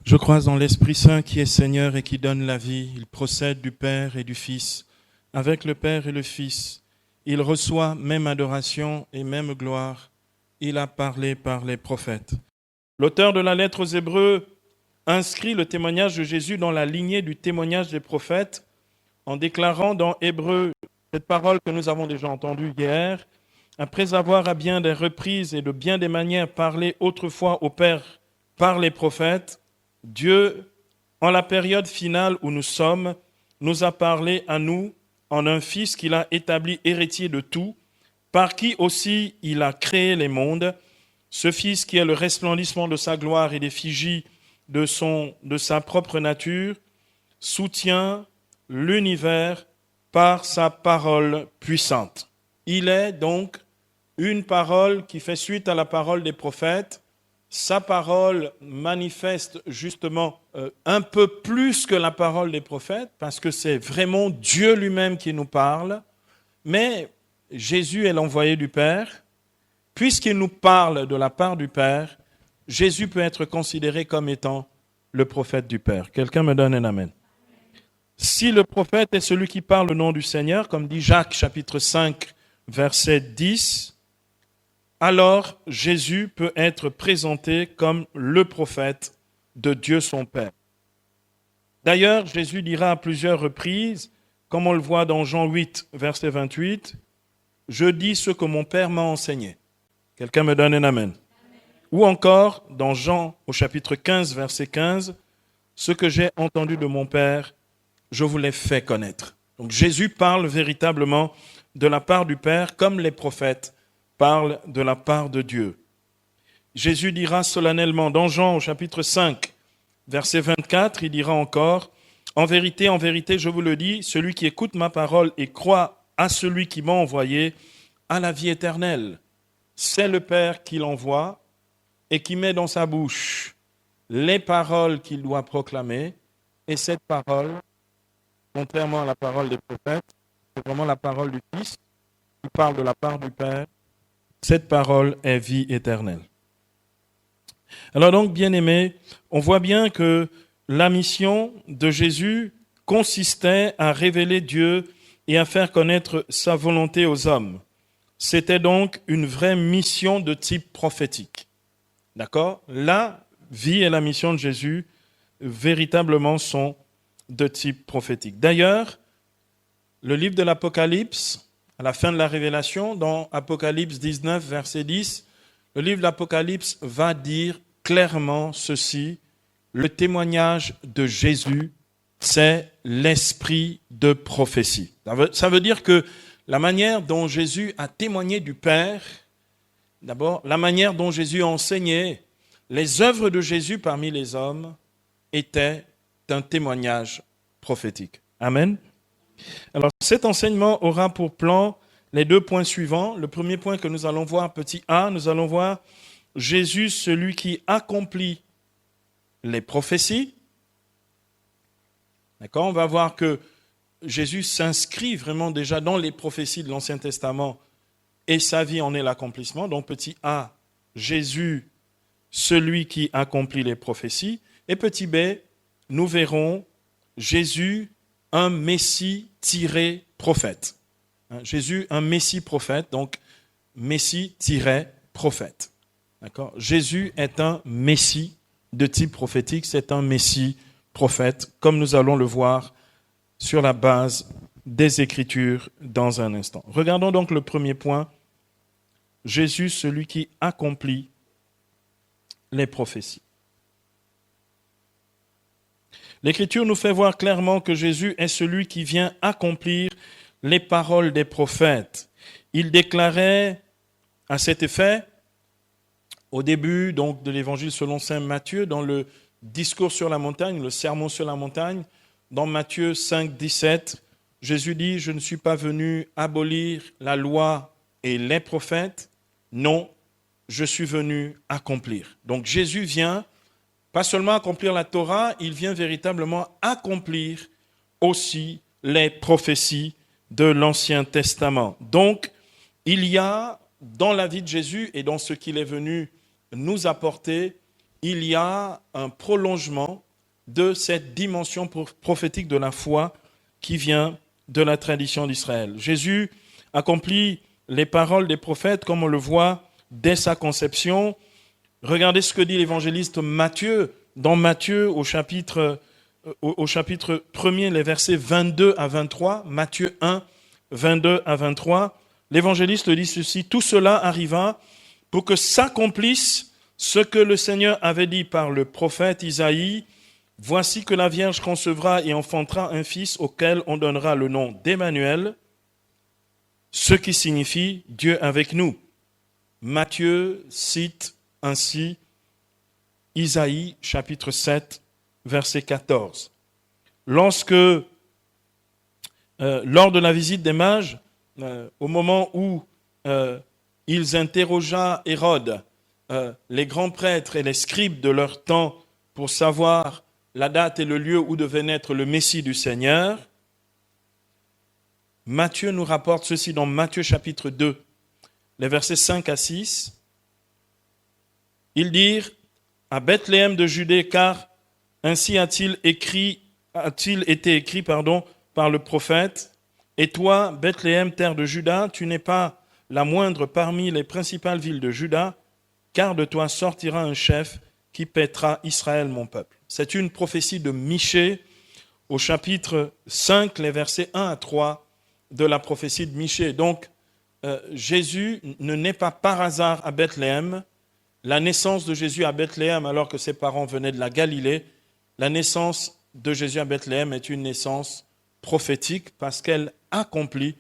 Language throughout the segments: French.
Je crois en l'Esprit Saint qui est Seigneur et qui donne la vie. Il procède du Père et du Fils. Avec le Père et le Fils, il reçoit même adoration et même gloire. Il a parlé par les prophètes. L'auteur de la lettre aux Hébreux inscrit le témoignage de Jésus dans la lignée du témoignage des prophètes en déclarant dans Hébreux cette parole que nous avons déjà entendue hier. Après avoir à bien des reprises et de bien des manières parlé autrefois au Père par les prophètes, Dieu, en la période finale où nous sommes, nous a parlé à nous en un Fils qu'il a établi héritier de tout, par qui aussi il a créé les mondes, ce Fils qui est le resplendissement de sa gloire et l'effigie de sa propre nature, soutient l'univers par sa parole puissante. Il est donc une parole qui fait suite à la parole des prophètes. Sa parole manifeste justement un peu plus que la parole des prophètes, parce que c'est vraiment Dieu lui-même qui nous parle. Mais Jésus est l'envoyé du Père. Puisqu'il nous parle de la part du Père, Jésus peut être considéré comme étant le prophète du Père. Quelqu'un me donne un amen. Si le prophète est celui qui parle au nom du Seigneur, comme dit Jacques chapitre 5, verset 10, alors Jésus peut être présenté comme le prophète de Dieu son Père. D'ailleurs, Jésus dira à plusieurs reprises, comme on le voit dans Jean 8, verset 28, « Je dis ce que mon Père m'a enseigné ». Quelqu'un me donne un amen. Ou encore, dans Jean au chapitre 15, verset 15, « Ce que j'ai entendu de mon Père, je vous l'ai fait connaître ». Donc Jésus parle véritablement de la part du Père comme les prophètes parle de la part de Dieu. Jésus dira solennellement dans Jean au chapitre 5, verset 24, il dira encore, « En vérité, je vous le dis, celui qui écoute ma parole et croit à celui qui m'a envoyé a la vie éternelle. C'est le Père qui l'envoie et qui met dans sa bouche les paroles qu'il doit proclamer. Et cette parole, contrairement à la parole des prophètes, c'est vraiment la parole du Fils qui parle de la part du Père. Cette parole est vie éternelle. » Alors donc, bien-aimés, on voit bien que la mission de Jésus consistait à révéler Dieu et à faire connaître sa volonté aux hommes. C'était donc une vraie mission de type prophétique. D'accord ? La vie et la mission de Jésus, véritablement, sont de type prophétique. D'ailleurs, le livre de l'Apocalypse, à la fin de la Révélation, dans Apocalypse 19, verset 10, le livre de l'Apocalypse va dire clairement ceci, le témoignage de Jésus, c'est l'esprit de prophétie. Ça veut dire que la manière dont Jésus a témoigné du Père, d'abord, la manière dont Jésus a enseigné, les œuvres de Jésus parmi les hommes étaient un témoignage prophétique. Amen. Alors, cet enseignement aura pour plan les deux points suivants. Le premier point que nous allons voir, petit a, nous allons voir Jésus, celui qui accomplit les prophéties. D'accord ? On va voir que Jésus s'inscrit vraiment déjà dans les prophéties de l'Ancien Testament et sa vie en est l'accomplissement. Donc, petit a, Jésus, celui qui accomplit les prophéties. Et petit b, nous verrons Jésus, un Messie-prophète. Jésus, un Messie-prophète, donc Messie-prophète. D'accord ? Jésus est un Messie de type prophétique, c'est un Messie-prophète, comme nous allons le voir sur la base des Écritures dans un instant. Regardons donc le premier point. Jésus, celui qui accomplit les prophéties. L'Écriture nous fait voir clairement que Jésus est celui qui vient accomplir les paroles des prophètes. Il déclarait à cet effet, au début donc, de l'Évangile selon saint Matthieu, dans le discours sur la montagne, le sermon sur la montagne, dans Matthieu 5, 17, Jésus dit « Je ne suis pas venu abolir la loi et les prophètes, non, je suis venu accomplir. » Donc Jésus vient pas seulement accomplir la Torah, il vient véritablement accomplir aussi les prophéties de l'Ancien Testament. Donc, il y a dans la vie de Jésus et dans ce qu'il est venu nous apporter, il y a un prolongement de cette dimension prophétique de la foi qui vient de la tradition d'Israël. Jésus accomplit les paroles des prophètes comme on le voit dès sa conception. Regardez ce que dit l'évangéliste Matthieu, dans Matthieu au chapitre 1er, les versets 22 à 23, Matthieu 1, 22 à 23. L'évangéliste dit ceci: « Tout cela arriva pour que s'accomplisse ce que le Seigneur avait dit par le prophète Isaïe. Voici que la Vierge concevra et enfantera un fils auquel on donnera le nom d'Emmanuel, ce qui signifie Dieu avec nous. » Matthieu cite ainsi Isaïe chapitre 7, verset 14. Lors de la visite des mages, au moment où ils interrogea Hérode, les grands prêtres et les scribes de leur temps pour savoir la date et le lieu où devait naître le Messie du Seigneur, Matthieu nous rapporte ceci dans Matthieu chapitre 2, les versets 5 à 6. Ils dirent à Bethléem de Judée, car ainsi a-t-il été écrit par le prophète. Et toi, Bethléem, terre de Juda, tu n'es pas la moindre parmi les principales villes de Juda, car de toi sortira un chef qui paîtra Israël, mon peuple. C'est une prophétie de Michée au chapitre 5, les versets 1 à 3 de la prophétie de Michée. Donc, Jésus ne naît pas par hasard à Bethléem. La naissance de Jésus à Bethléem, alors que ses parents venaient de la Galilée, la naissance de Jésus à Bethléem est une naissance prophétique parce qu'elle accomplit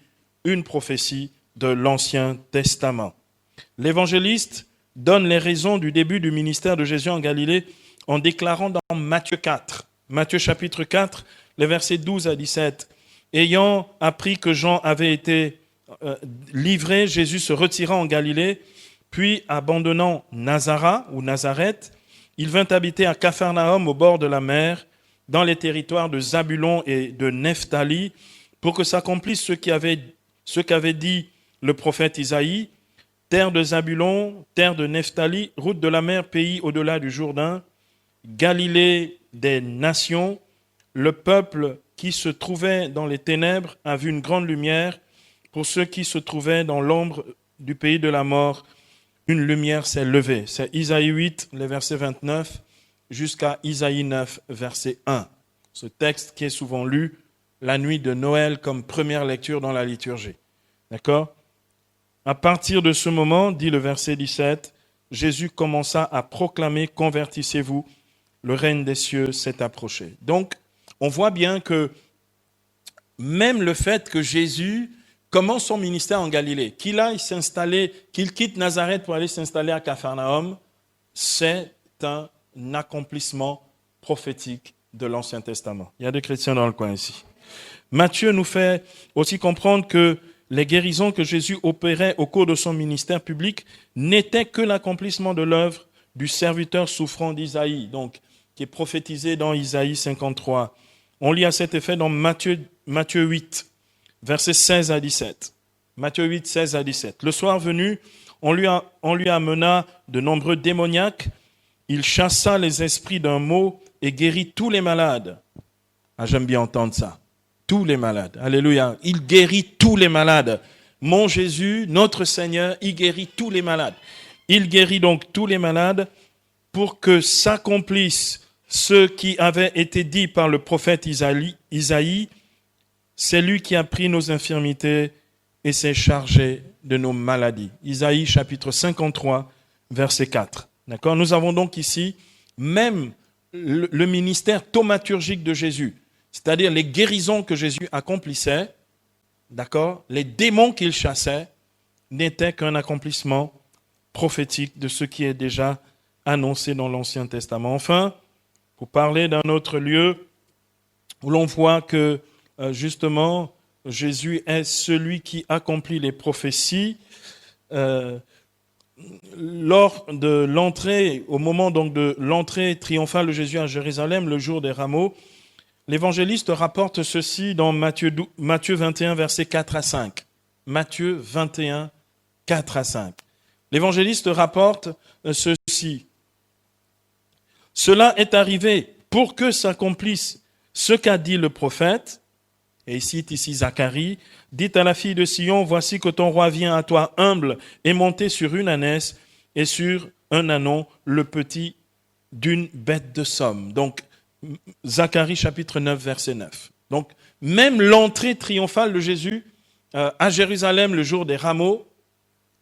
une prophétie de l'Ancien Testament. L'évangéliste donne les raisons du début du ministère de Jésus en Galilée en déclarant dans Matthieu 4, Matthieu chapitre 4, les versets 12 à 17. Ayant appris que Jean avait été livré, Jésus se retira en Galilée, puis abandonnant Nazareth, il vint habiter à Capharnaüm au bord de la mer, dans les territoires de Zabulon et de Nephtali, pour que s'accomplisse ce qu'avait dit le prophète Isaïe: terre de Zabulon, terre de Nephtali, route de la mer, pays au-delà du Jourdain, Galilée des nations, le peuple qui se trouvait dans les ténèbres a vu une grande lumière. Pour ceux qui se trouvaient dans l'ombre du pays de la mort, une lumière s'est levée. C'est Isaïe 8, les versets 29, jusqu'à Isaïe 9, verset 1. Ce texte qui est souvent lu la nuit de Noël comme première lecture dans la liturgie. D'accord ? À partir de ce moment, dit le verset 17, Jésus commença à proclamer: « Convertissez-vous, le règne des cieux s'est approché. » Donc, on voit bien que même le fait que Jésus commence son ministère en Galilée, qu'il quitte Nazareth pour aller s'installer à Capharnaüm, c'est un accomplissement prophétique de l'Ancien Testament. Il y a des chrétiens dans le coin ici. Matthieu nous fait aussi comprendre que les guérisons que Jésus opérait au cours de son ministère public n'étaient que l'accomplissement de l'œuvre du serviteur souffrant d'Isaïe, donc qui est prophétisé dans Isaïe 53. On lit à cet effet dans Matthieu 8, versets 16 à 17. Matthieu 8, 16 à 17. Le soir venu, on lui amena de nombreux démoniaques. Il chassa les esprits d'un mot et guérit tous les malades. Ah, j'aime bien entendre ça. Tous les malades. Alléluia. Il guérit tous les malades. Mon Jésus, notre Seigneur, il guérit tous les malades. Il guérit donc tous les malades pour que s'accomplisse ce qui avait été dit par le prophète Isaïe. C'est lui qui a pris nos infirmités et s'est chargé de nos maladies. Isaïe chapitre 53, verset 4. D'accord ? Nous avons donc ici même le ministère thaumaturgique de Jésus, c'est-à-dire les guérisons que Jésus accomplissait, d'accord ? Les démons qu'il chassait n'étaient qu'un accomplissement prophétique de ce qui est déjà annoncé dans l'Ancien Testament. Enfin, pour parler d'un autre lieu où l'on voit que justement Jésus est celui qui accomplit les prophéties, lors de l'entrée, au moment donc de l'entrée triomphale de Jésus à Jérusalem, le jour des rameaux, l'évangéliste rapporte ceci dans Matthieu 21, versets 4 à 5. Matthieu 21, 4 à 5. L'évangéliste rapporte ceci. Cela est arrivé pour que s'accomplisse ce qu'a dit le prophète. Et il cite ici Zacharie. Dites à la fille de Sion, voici que ton roi vient à toi humble et monté sur une ânesse et sur un ânon, le petit d'une bête de somme. Donc, Zacharie chapitre 9, verset 9. Donc, même l'entrée triomphale de Jésus à Jérusalem le jour des rameaux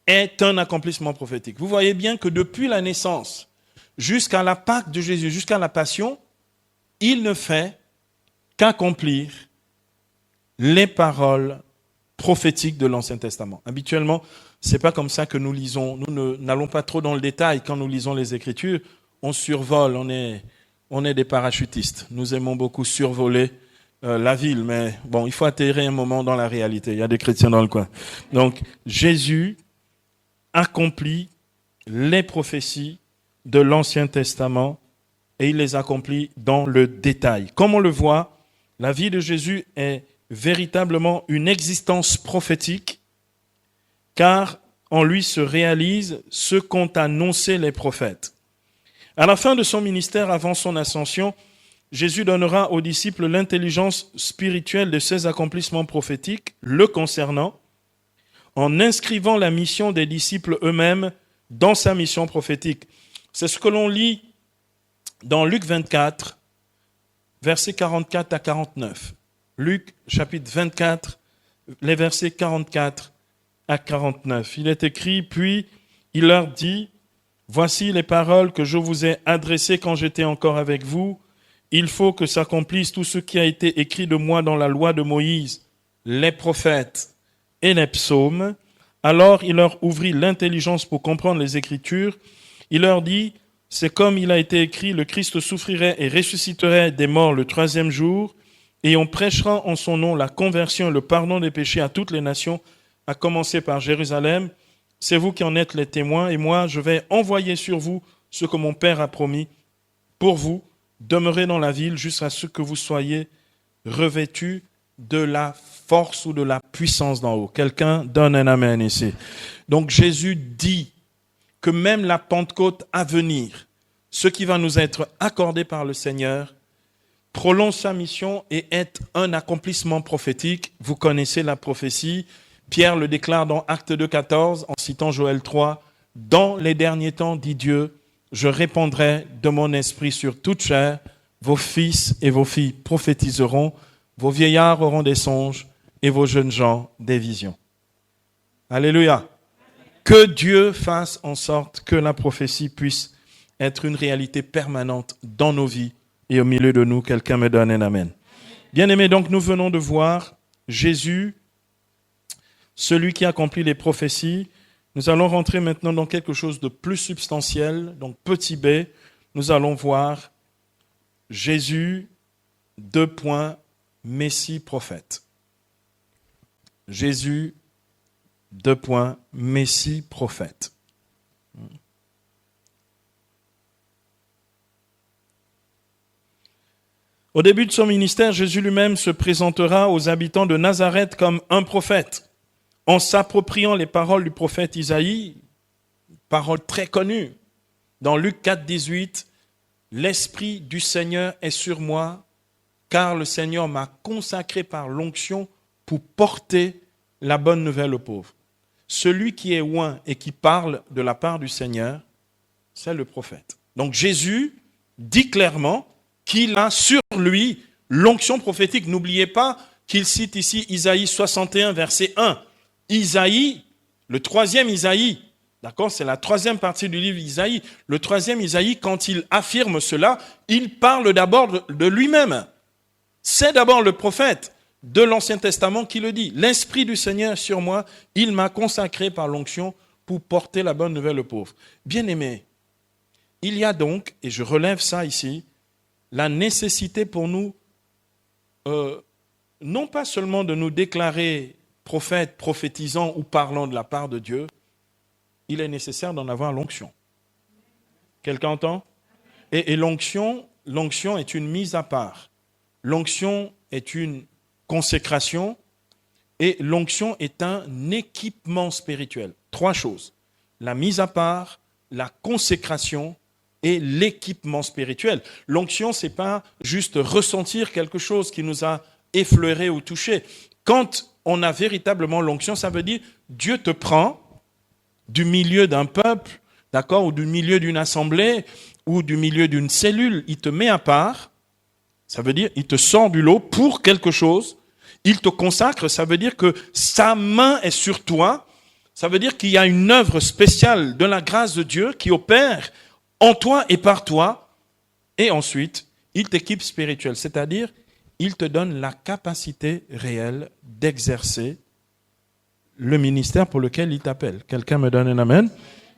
est un accomplissement prophétique. Vous voyez bien que depuis la naissance jusqu'à la Pâque de Jésus, jusqu'à la Passion, il ne fait qu'accomplir les paroles prophétiques de l'Ancien Testament. Habituellement, ce n'est pas comme ça que nous lisons. Nous n'allons pas trop dans le détail quand nous lisons les Écritures. On survole, on est des parachutistes. Nous aimons beaucoup survoler la ville, mais bon, il faut atterrir un moment dans la réalité. Il y a des chrétiens dans le coin. Donc, Jésus accomplit les prophéties de l'Ancien Testament et il les accomplit dans le détail. Comme on le voit, la vie de Jésus est véritablement une existence prophétique, car en lui se réalise ce qu'ont annoncé les prophètes. À la fin de son ministère, avant son ascension, Jésus donnera aux disciples l'intelligence spirituelle de ses accomplissements prophétiques le concernant, en inscrivant la mission des disciples eux-mêmes dans sa mission prophétique. C'est ce que l'on lit dans Luc 24, versets 44 à 49. Luc, chapitre 24, les versets 44 à 49. Il est écrit, puis il leur dit, « Voici les paroles que je vous ai adressées quand j'étais encore avec vous. Il faut que s'accomplisse tout ce qui a été écrit de moi dans la loi de Moïse, les prophètes et les psaumes. » Alors il leur ouvrit l'intelligence pour comprendre les Écritures. Il leur dit, « C'est comme il a été écrit, le Christ souffrirait et ressusciterait des morts le 3e jour. » Et on prêchera en son nom la conversion et le pardon des péchés à toutes les nations, à commencer par Jérusalem. C'est vous qui en êtes les témoins, et moi, je vais envoyer sur vous ce que mon Père a promis. Pour vous, demeurez dans la ville jusqu'à ce que vous soyez revêtus de la force ou de la puissance d'en haut. Quelqu'un donne un amen ici. Donc Jésus dit que même la Pentecôte à venir, ce qui va nous être accordé par le Seigneur, prolonge sa mission et est un accomplissement prophétique. Vous connaissez la prophétie. Pierre le déclare dans Actes 2,14 en citant Joël 3. « Dans les derniers temps, dit Dieu, je répandrai de mon esprit sur toute chair. Vos fils et vos filles prophétiseront. Vos vieillards auront des songes et vos jeunes gens des visions. » Alléluia. Que Dieu fasse en sorte que la prophétie puisse être une réalité permanente dans nos vies et au milieu de nous. Quelqu'un me donne un amen. Bien-aimés, donc nous venons de voir Jésus, celui qui accomplit les prophéties. Nous allons rentrer maintenant dans quelque chose de plus substantiel. Donc petit b, nous allons voir Jésus, Messie prophète. Jésus, Messie prophète. Au début de son ministère, Jésus lui-même se présentera aux habitants de Nazareth comme un prophète, en s'appropriant les paroles du prophète Isaïe, paroles très connues. Dans Luc 4, 18, « L'Esprit du Seigneur est sur moi, car le Seigneur m'a consacré par l'onction pour porter la bonne nouvelle aux pauvres. » Celui qui est oint et qui parle de la part du Seigneur, c'est le prophète. Donc Jésus dit clairement qu'il a sur lui l'onction prophétique. N'oubliez pas qu'il cite ici Isaïe 61, verset 1. Isaïe, le 3e Isaïe, d'accord, c'est la 3e partie du livre Isaïe. Le 3e Isaïe, quand il affirme cela, il parle d'abord de lui-même. C'est d'abord le prophète de l'Ancien Testament qui le dit. L'Esprit du Seigneur sur moi, il m'a consacré par l'onction pour porter la bonne nouvelle aux pauvres. Bien-aimés, il y a donc, et je relève ça ici, la nécessité pour nous, non pas seulement de nous déclarer prophètes, prophétisant ou parlant de la part de Dieu, il est nécessaire d'en avoir l'onction. Quelqu'un entend ? Et l'onction est une mise à part. L'onction est une consécration et l'onction est un équipement spirituel. 3 choses. La mise à part, la consécration et l'équipement spirituel. L'onction, c'est pas juste ressentir quelque chose qui nous a effleuré ou touché. Quand on a véritablement l'onction, ça veut dire Dieu te prend du milieu d'un peuple, d'accord, ou du milieu d'une assemblée, ou du milieu d'une cellule, il te met à part, ça veut dire il te sort du lot pour quelque chose, il te consacre, ça veut dire que sa main est sur toi, ça veut dire qu'il y a une œuvre spéciale de la grâce de Dieu qui opère en toi et par toi, et ensuite, il t'équipe spirituel, c'est-à-dire il te donne la capacité réelle d'exercer le ministère pour lequel il t'appelle. Quelqu'un me donne un amen?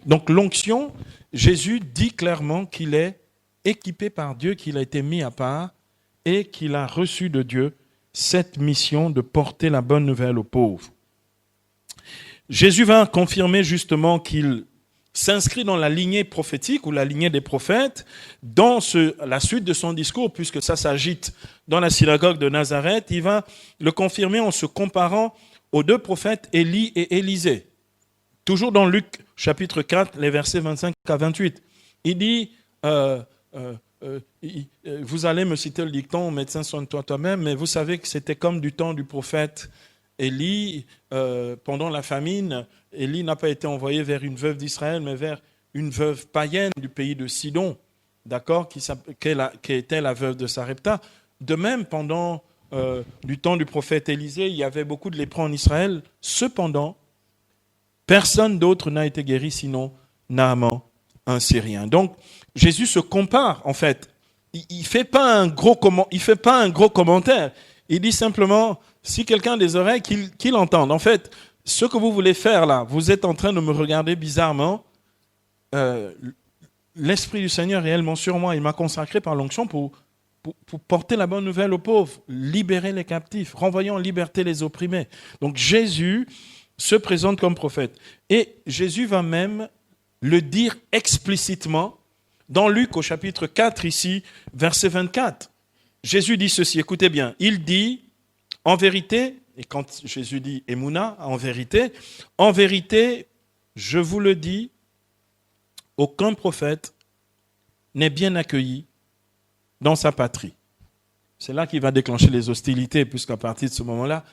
Donc l'onction, Jésus dit clairement qu'il est équipé par Dieu, qu'il a été mis à part et qu'il a reçu de Dieu cette mission de porter la bonne nouvelle aux pauvres. Jésus va confirmer justement qu'il s'inscrit dans la lignée prophétique ou la lignée des prophètes dans la suite de son discours, puisque ça s'agite dans la synagogue de Nazareth. Il va le confirmer en se comparant aux deux prophètes Élie et Élisée. Toujours dans Luc chapitre 4, les versets 25 à 28. Il dit, vous allez me citer le dicton, médecin soigne-toi toi-même, mais vous savez que c'était comme du temps du prophète Élie, pendant la famine. Élie n'a pas été envoyé vers une veuve d'Israël, mais vers une veuve païenne du pays de Sidon, d'accord, qui était la veuve de Sarepta. De même, pendant du temps du prophète Élisée, il y avait beaucoup de lépreux en Israël. Cependant, personne d'autre n'a été guéri sinon Naaman, un Syrien. Donc, Jésus se compare, en fait. Il ne fait pas un gros commentaire. Il dit simplement, si quelqu'un a des oreilles, qu'il entende. En fait, ce que vous voulez faire là, vous êtes en train de me regarder bizarrement. L'Esprit du Seigneur est réellement sur moi. Il m'a consacré par l'onction pour porter la bonne nouvelle aux pauvres, libérer les captifs, renvoyer en liberté les opprimés. Donc Jésus se présente comme prophète. Et Jésus va même le dire explicitement dans Luc au chapitre 4 ici, verset 24. Jésus dit ceci, écoutez bien, il dit, en vérité, et quand Jésus dit Emouna, en vérité, je vous le dis, aucun prophète n'est bien accueilli dans sa patrie. C'est là qu'il va déclencher les hostilités, puisqu'à partir de ce moment-là,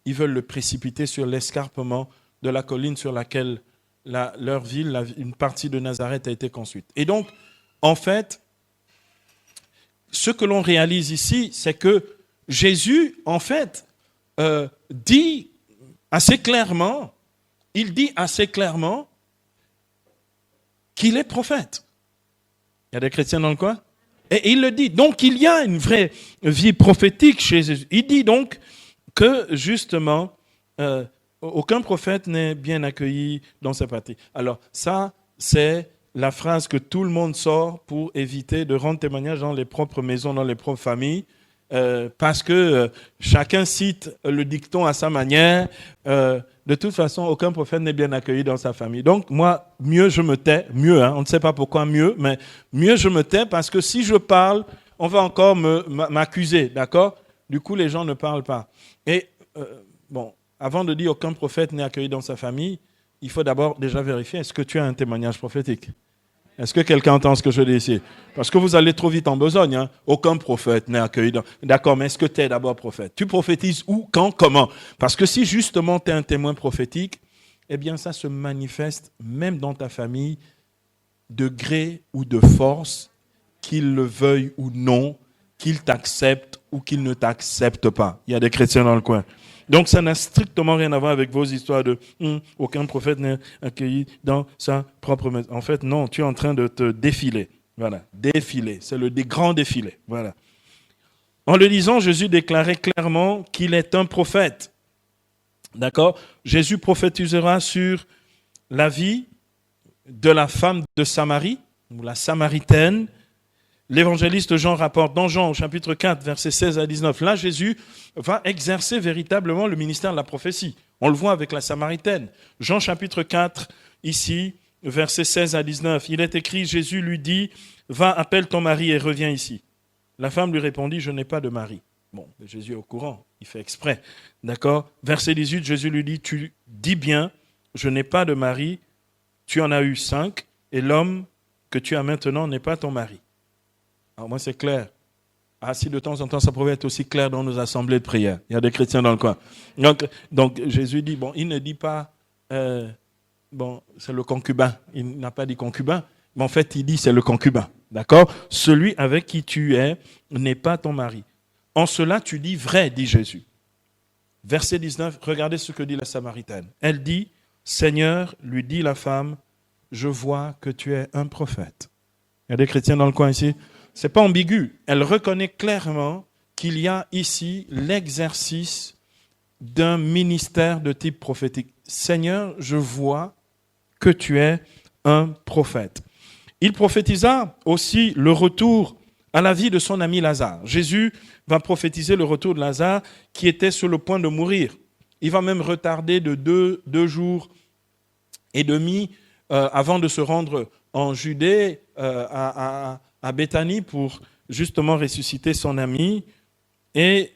ils veulent le précipiter sur l'escarpement de la colline sur laquelle leur ville, une partie de Nazareth a été construite. Et donc, en fait, ce que l'on réalise ici, c'est que Jésus, en fait, dit assez clairement qu'il est prophète. Il y a des chrétiens dans le coin? Et il le dit. Donc, il y a une vraie vie prophétique chez Jésus. Il dit donc que, justement, aucun prophète n'est bien accueilli dans sa patrie. Alors, ça, c'est la phrase que tout le monde sort pour éviter de rendre témoignage dans les propres maisons, dans les propres familles, parce que chacun cite le dicton à sa manière. De toute façon, aucun prophète n'est bien accueilli dans sa famille. Donc, moi, mieux je me tais, on ne sait pas pourquoi mieux, mais mieux je me tais parce que si je parle, on va encore m'accuser, d'accord? Du coup, les gens ne parlent pas. Et, avant de dire aucun prophète n'est accueilli dans sa famille, il faut d'abord déjà vérifier, est-ce que tu as un témoignage prophétique? Est-ce que quelqu'un entend ce que je dis ici? Parce que vous allez trop vite en besogne. Aucun prophète n'est accueilli dans... D'accord, mais est-ce que tu es d'abord prophète? Tu prophétises où, quand, comment? Parce que si justement tu es un témoin prophétique, eh bien ça se manifeste même dans ta famille de gré ou de force, qu'ils le veuillent ou non, qu'ils t'acceptent ou qu'ils ne t'acceptent pas. Il y a des chrétiens dans le coin. Donc ça n'a strictement rien à voir avec vos histoires de aucun prophète n'est accueilli dans sa propre maison. En fait, non, tu es en train de te défiler. Voilà, défiler. C'est le grand défilé. Voilà. En le disant, Jésus déclarait clairement qu'il est un prophète. D'accord? Jésus prophétisera sur la vie de la femme de Samarie, ou la Samaritaine. L'évangéliste Jean rapporte dans Jean au chapitre 4, versets 16 à 19. Là, Jésus va exercer véritablement le ministère de la prophétie. On le voit avec la Samaritaine. Jean chapitre 4, ici, versets 16 à 19. Il est écrit, Jésus lui dit, va, appelle ton mari et reviens ici. La femme lui répondit, je n'ai pas de mari. Bon, Jésus est au courant, il fait exprès. D'accord? Verset 18, Jésus lui dit, tu dis bien, je n'ai pas de mari, tu en as eu 5, et l'homme que tu as maintenant n'est pas ton mari. Alors moi, c'est clair. Ah, si de temps en temps, ça pouvait être aussi clair dans nos assemblées de prière. Il y a des chrétiens dans le coin. Donc Jésus dit, bon, il ne dit pas, c'est le concubin. Il n'a pas dit concubin, mais en fait, il dit c'est le concubin. D'accord? Celui avec qui tu es n'est pas ton mari. En cela, tu dis vrai, dit Jésus. Verset 19, regardez ce que dit la Samaritaine. Elle dit, Seigneur, lui dit la femme, je vois que tu es un prophète. Il y a des chrétiens dans le coin ici. Ce n'est pas ambigu. Elle reconnaît clairement qu'il y a ici l'exercice d'un ministère de type prophétique. Seigneur, je vois que tu es un prophète. Il prophétisa aussi le retour à la vie de son ami Lazare. Jésus va prophétiser le retour de Lazare qui était sur le point de mourir. Il va même retarder de deux jours et demi avant de se rendre en Judée à Béthanie pour justement ressusciter son ami. Et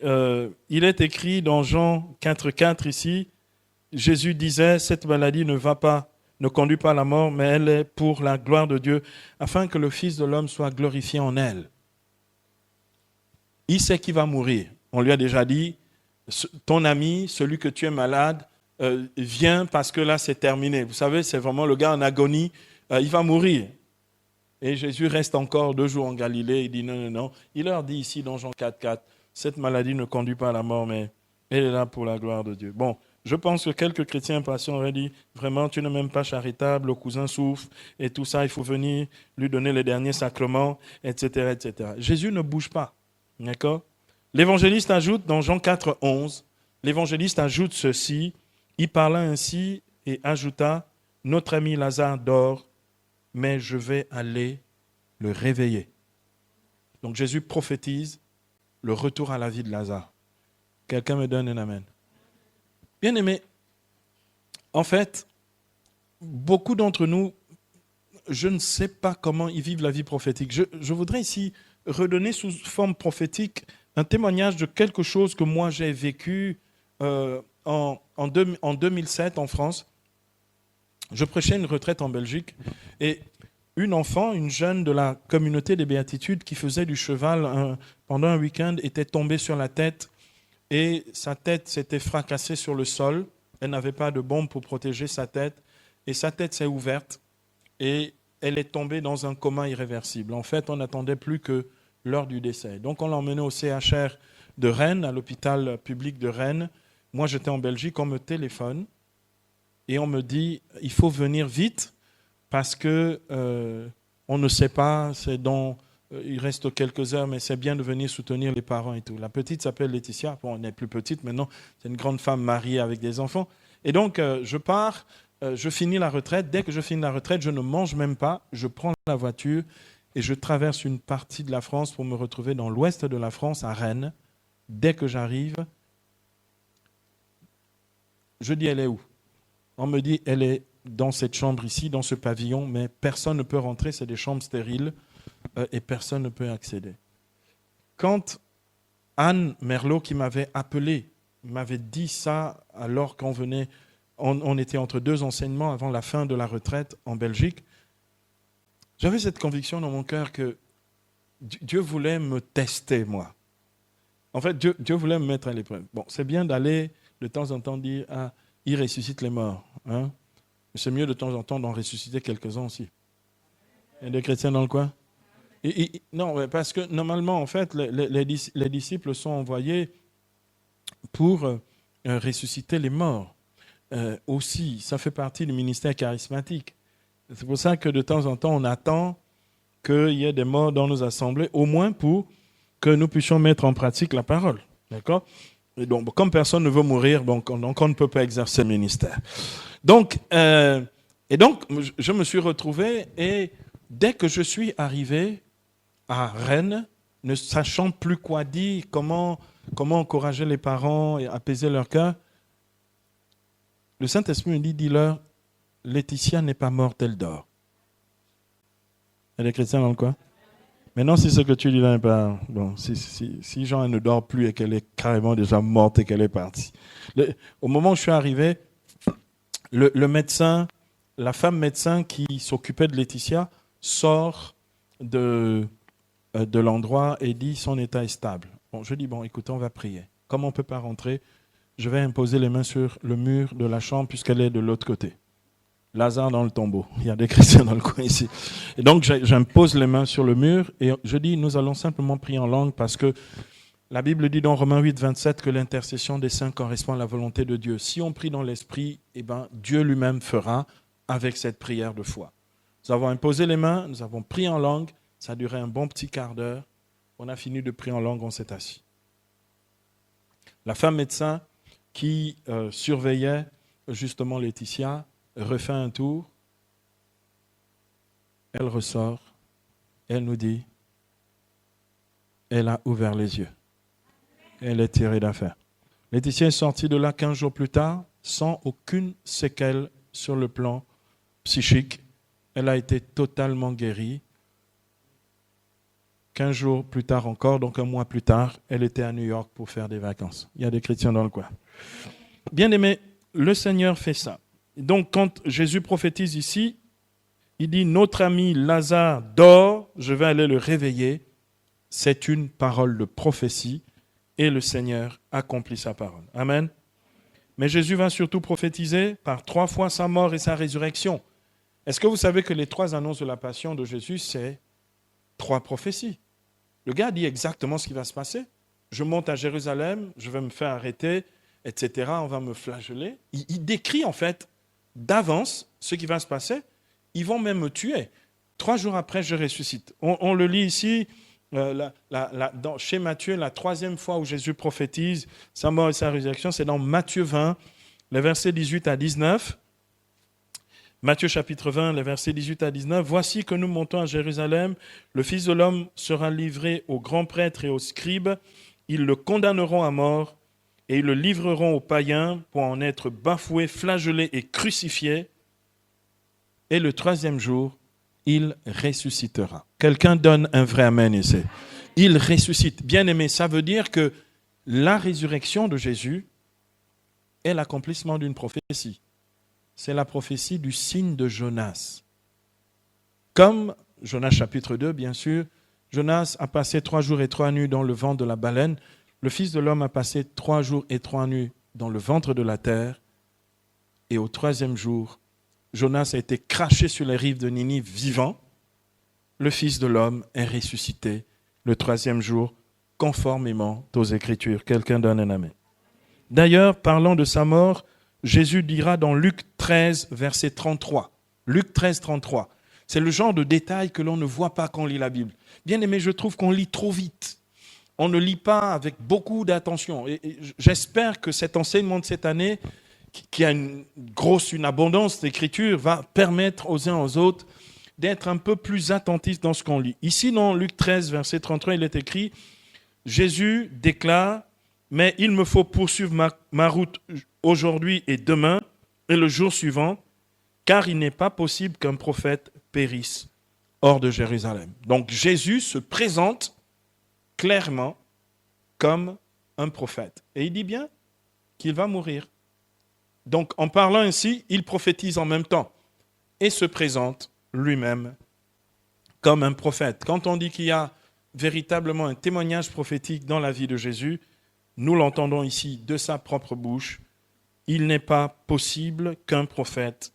il est écrit dans Jean 4,4 ici, Jésus disait, cette maladie ne conduit pas à la mort, mais elle est pour la gloire de Dieu, afin que le Fils de l'homme soit glorifié en elle. Il sait qu'il va mourir. On lui a déjà dit, ton ami, celui que tu es malade, vient parce que là c'est terminé. Vous savez, c'est vraiment le gars en agonie, il va mourir. Et Jésus reste encore 2 jours en Galilée, il dit non. Il leur dit ici dans Jean 4,4, cette maladie ne conduit pas à la mort, mais elle est là pour la gloire de Dieu. Bon, je pense que quelques chrétiens impatients auraient dit, vraiment, tu n'es même pas charitable, le cousin souffre, et tout ça, il faut venir lui donner les derniers sacrements, etc., etc. Jésus ne bouge pas, d'accord? L'évangéliste ajoute, dans Jean 4,11, l'évangéliste ajoute ceci, il parla ainsi et ajouta, notre ami Lazare dort, mais je vais aller le réveiller. Donc Jésus prophétise le retour à la vie de Lazare. Quelqu'un me donne un amen. Bien aimé, en fait, beaucoup d'entre nous, je ne sais pas comment ils vivent la vie prophétique. Je voudrais ici redonner sous forme prophétique un témoignage de quelque chose que moi j'ai vécu en 2007 en France. Je prêchais une retraite en Belgique et une jeune de la communauté des béatitudes qui faisait du cheval pendant un week-end était tombée sur la tête et sa tête s'était fracassée sur le sol. Elle n'avait pas de bombe pour protéger sa tête et sa tête s'est ouverte et elle est tombée dans un coma irréversible. En fait, on n'attendait plus que l'heure du décès. Donc on l'a emmenée au CHR de Rennes, à l'hôpital public de Rennes. Moi, j'étais en Belgique, on me téléphone et on me dit « il faut venir vite ». Parce que on ne sait pas, il reste quelques heures, mais c'est bien de venir soutenir les parents et tout. La petite s'appelle Laetitia, bon, elle n'est plus petite maintenant, c'est une grande femme mariée avec des enfants. Et donc, je pars, je finis la retraite. Dès que je finis la retraite, je ne mange même pas, je prends la voiture et je traverse une partie de la France pour me retrouver dans l'ouest de la France, à Rennes. Dès que j'arrive, je dis, elle est où? On me dit, elle est dans cette chambre ici, dans ce pavillon, mais personne ne peut rentrer, c'est des chambres stériles et personne ne peut accéder. Quand Anne Merlot, qui m'avait appelé, m'avait dit ça alors on était entre 2 enseignements avant la fin de la retraite en Belgique, j'avais cette conviction dans mon cœur que Dieu voulait me tester, moi. En fait, Dieu voulait me mettre à l'épreuve. Bon, c'est bien d'aller de temps en temps dire, il ressuscite les morts, hein? C'est mieux de temps en temps d'en ressusciter quelques-uns aussi. Il y a des chrétiens dans le coin? Non, parce que normalement, en fait, les disciples sont envoyés pour ressusciter les morts. Aussi, ça fait partie du ministère charismatique. C'est pour ça que de temps en temps, on attend qu'il y ait des morts dans nos assemblées, au moins pour que nous puissions mettre en pratique la parole. D'accord? Et donc, comme personne ne veut mourir, donc on ne peut pas exercer le ministère. Donc, je me suis retrouvé et dès que je suis arrivé à Rennes, ne sachant plus quoi dire, comment encourager les parents et apaiser leur cœur, le Saint-Esprit me dit, dis-leur, Laetitia n'est pas morte, elle dort. Il y a des chrétiens dans le coin? Maintenant, si ce que tu dis là n'est pas... Bon, si Jean ne dort plus et qu'elle est carrément déjà morte et qu'elle est partie. Au moment où je suis arrivé, le médecin, la femme médecin qui s'occupait de Laetitia sort de l'endroit et dit son état est stable. Bon, je dis, bon, écoutez, on va prier. Comme on ne peut pas rentrer, je vais imposer les mains sur le mur de la chambre puisqu'elle est de l'autre côté. Lazare dans le tombeau. Il y a des chrétiens dans le coin ici. Et donc, j'impose les mains sur le mur et je dis, nous allons simplement prier en langue parce que la Bible dit dans Romains 8, 27 que l'intercession des saints correspond à la volonté de Dieu. Si on prie dans l'esprit, eh ben, Dieu lui-même fera avec cette prière de foi. Nous avons imposé les mains, nous avons prié en langue, ça a duré un bon petit quart d'heure. On a fini de prier en langue, on s'est assis. La femme médecin qui surveillait justement Laetitia refait un tour, elle ressort, elle nous dit, elle a ouvert les yeux. Elle est tirée d'affaire. Laetitia est sortie de là 15 jours plus tard, sans aucune séquelle sur le plan psychique. Elle a été totalement guérie. 15 jours plus tard encore, donc un mois plus tard, elle était à New York pour faire des vacances. Il y a des chrétiens dans le coin. Bien aimé, le Seigneur fait ça. Donc quand Jésus prophétise ici, il dit « Notre ami Lazare dort, je vais aller le réveiller ». C'est une parole de prophétie et le Seigneur accomplit sa parole. Amen. Mais Jésus va surtout prophétiser par 3 fois sa mort et sa résurrection. Est-ce que vous savez que les 3 annonces de la passion de Jésus, c'est 3 prophéties? Le gars dit exactement ce qui va se passer. Je monte à Jérusalem, je vais me faire arrêter, etc. On va me flageller. Il décrit en fait d'avance ce qui va se passer. Ils vont même me tuer. 3 jours après, je ressuscite. On le lit ici, chez Matthieu, la 3e fois où Jésus prophétise sa mort et sa résurrection, c'est dans Matthieu 20, les versets 18 à 19. Matthieu chapitre 20, les versets 18 à 19. « Voici que nous montons à Jérusalem. Le Fils de l'homme sera livré aux grands prêtres et aux scribes. Ils le condamneront à mort et ils le livreront aux païens pour en être bafoué, flagellé et crucifié. Et le 3e jour, il ressuscitera. » Quelqu'un donne un vrai amen ici. Il ressuscite. Bien aimé, ça veut dire que la résurrection de Jésus est l'accomplissement d'une prophétie. C'est la prophétie du signe de Jonas. Comme Jonas chapitre 2, bien sûr, Jonas a passé 3 jours et 3 nuits dans le ventre de la baleine. Le Fils de l'homme a passé 3 jours et 3 nuits dans le ventre de la terre. Et au 3e jour, Jonas a été craché sur les rives de Ninive vivant. Le Fils de l'homme est ressuscité le 3e jour, conformément aux Écritures. Quelqu'un donne un amen. D'ailleurs, parlant de sa mort, Jésus dira dans Luc 13, verset 33. Luc 13, 33. C'est le genre de détail que l'on ne voit pas quand on lit la Bible. Bien aimé, je trouve qu'on lit trop vite. On ne lit pas avec beaucoup d'attention. Et j'espère que cet enseignement de cette année, qui a une abondance d'écriture, va permettre aux uns aux autres d'être un peu plus attentifs dans ce qu'on lit. Ici, dans Luc 13, verset 33, il est écrit, Jésus déclare, « Mais il me faut poursuivre ma route aujourd'hui et demain et le jour suivant, car il n'est pas possible qu'un prophète périsse hors de Jérusalem. » Donc Jésus se présente clairement comme un prophète. Et il dit bien qu'il va mourir. Donc en parlant ainsi, il prophétise en même temps et se présente lui-même comme un prophète. Quand on dit qu'il y a véritablement un témoignage prophétique dans la vie de Jésus, nous l'entendons ici de sa propre bouche. Il n'est pas possible qu'un prophète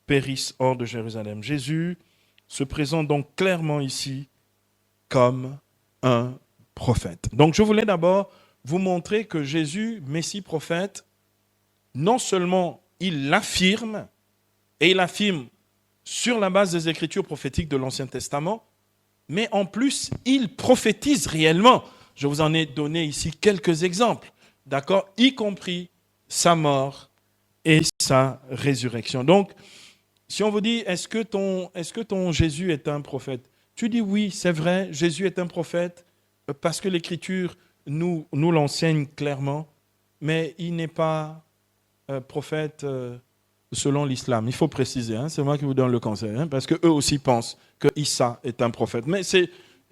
périsse hors de Jérusalem. Jésus se présente donc clairement ici comme un prophète. Donc je voulais d'abord vous montrer que Jésus, Messie prophète, non seulement il l'affirme, et il l'affirme sur la base des écritures prophétiques de l'Ancien Testament, mais en plus, il prophétise réellement. Je vous en ai donné ici quelques exemples, d'accord, y compris sa mort et sa résurrection. Donc, si on vous dit, est-ce que ton Jésus est un prophète? Tu dis oui, c'est vrai, Jésus est un prophète parce que l'Écriture nous l'enseigne clairement, mais il n'est pas prophète selon l'islam. Il faut préciser, c'est moi qui vous donne le conseil, parce qu'eux aussi pensent que Issa est un prophète. Mais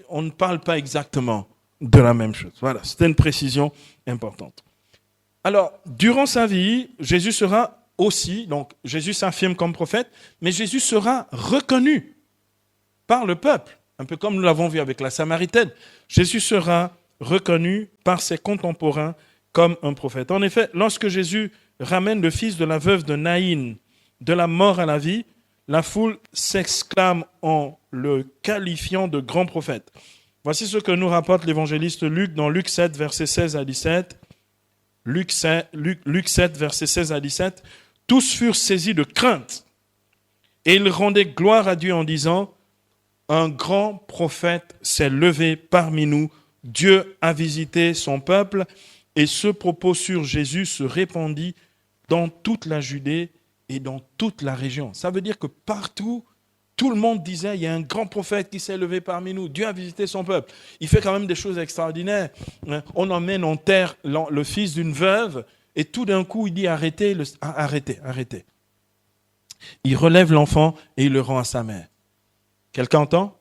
on ne parle pas exactement de la même chose. Voilà, c'était une précision importante. Alors, durant sa vie, Jésus sera aussi, donc Jésus s'affirme comme prophète, mais Jésus sera reconnu par le peuple, un peu comme nous l'avons vu avec la Samaritaine. Jésus sera reconnu par ses contemporains comme un prophète. En effet, lorsque Jésus ramène le fils de la veuve de Naïn de la mort à la vie, la foule s'exclame en le qualifiant de grand prophète. Voici ce que nous rapporte l'évangéliste Luc dans Luc 7, versets 16 à 17. Luc 7, versets 16 à 17. Tous furent saisis de crainte et ils rendaient gloire à Dieu en disant « Un grand prophète s'est levé parmi nous, Dieu a visité son peuple » et ce propos sur Jésus se répandit dans toute la Judée et dans toute la région. Ça veut dire que partout, tout le monde disait, il y a un grand prophète qui s'est levé parmi nous. Dieu a visité son peuple. Il fait quand même des choses extraordinaires. On emmène en terre le fils d'une veuve et tout d'un coup, il dit, arrêtez. Il relève l'enfant et il le rend à sa mère. Quelqu'un entend?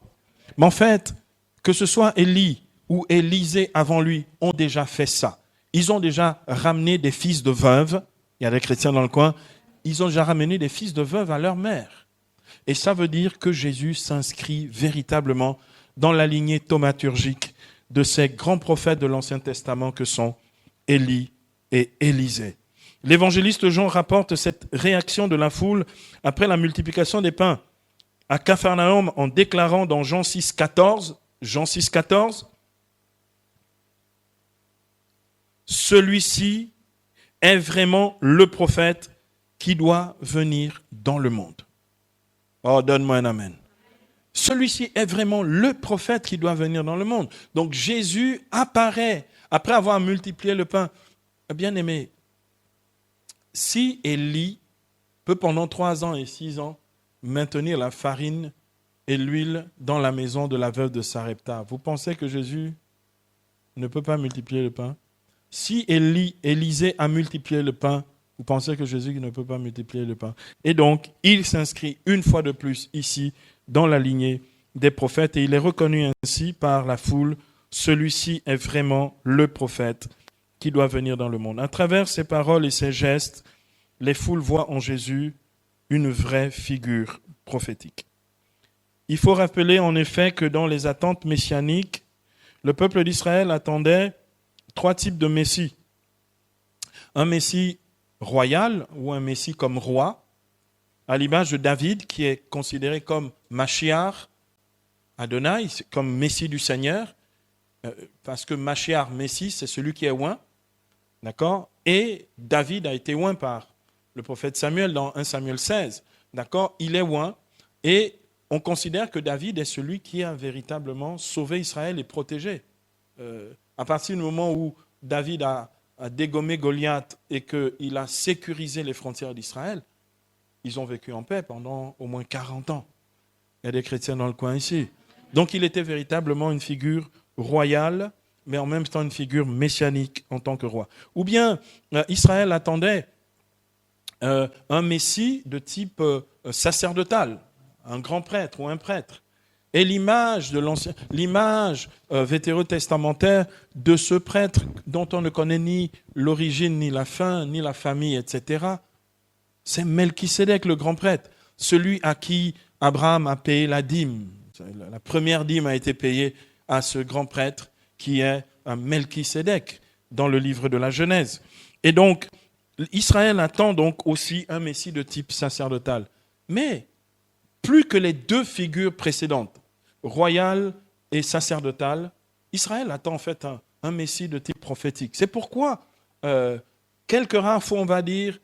Mais en fait, que ce soit Élie ou Élisée avant lui, ont déjà fait ça. Ils ont déjà ramené des fils de veuves. Il y a des chrétiens dans le coin. Ils ont déjà ramené des fils de veuves à leur mère. Et ça veut dire que Jésus s'inscrit véritablement dans la lignée thaumaturgique de ces grands prophètes de l'Ancien Testament que sont Élie et Élisée. L'évangéliste Jean rapporte cette réaction de la foule après la multiplication des pains à Capharnaüm en déclarant dans Jean 6, 14, celui-ci est vraiment le prophète qui doit venir dans le monde. Oh, donne-moi un amen. Celui-ci est vraiment le prophète qui doit venir dans le monde. Donc Jésus apparaît après avoir multiplié le pain. Bien-aimé, si Élie peut pendant 3 ans et 6 ans maintenir la farine et l'huile dans la maison de la veuve de Sarepta, vous pensez que Jésus ne peut pas multiplier le pain? Si Élisée a multiplié le pain, vous pensez que Jésus ne peut pas multiplier le pain? Et donc, il s'inscrit une fois de plus ici dans la lignée des prophètes et il est reconnu ainsi par la foule. Celui-ci est vraiment le prophète qui doit venir dans le monde. À travers ses paroles et ses gestes, les foules voient en Jésus une vraie figure prophétique. Il faut rappeler en effet que dans les attentes messianiques, le peuple d'Israël attendait 3 types de messie. Un messie royal ou un messie comme roi, à l'image de David qui est considéré comme Mashiach, Adonai, comme messie du Seigneur, parce que Mashiach, messie, c'est celui qui est oint, d'accord? Et David a été oint par le prophète Samuel dans 1 Samuel 16, d'accord? Il est oint et on considère que David est celui qui a véritablement sauvé Israël et protégé. À partir du moment où David a dégommé Goliath et qu'il a sécurisé les frontières d'Israël, ils ont vécu en paix pendant au moins 40 ans. Il y a des chrétiens dans le coin ici. Donc il était véritablement une figure royale, mais en même temps une figure messianique en tant que roi. Ou bien Israël attendait un messie de type sacerdotal, un grand prêtre ou un prêtre. Et l'image vétérotestamentaire de ce prêtre dont on ne connaît ni l'origine, ni la fin, ni la famille, etc., c'est Melchisédek, le grand prêtre, celui à qui Abraham a payé la dîme. La première dîme a été payée à ce grand prêtre qui est Melchisédek dans le livre de la Genèse. Et donc, Israël attend donc aussi un messie de type sacerdotal. Mais plus que les 2 figures précédentes, royale et sacerdotale, Israël attend en fait un messie de type prophétique. C'est pourquoi, quelques rares fois, on va dire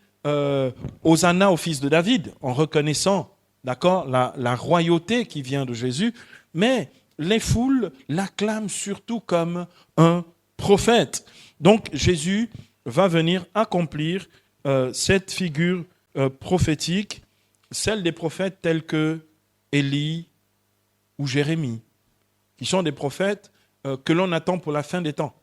Hosanna au fils de David, en reconnaissant, d'accord, la royauté qui vient de Jésus, mais les foules l'acclament surtout comme un prophète. Donc Jésus va venir accomplir cette figure prophétique, celle des prophètes tels que Élie ou Jérémie, qui sont des prophètes que l'on attend pour la fin des temps,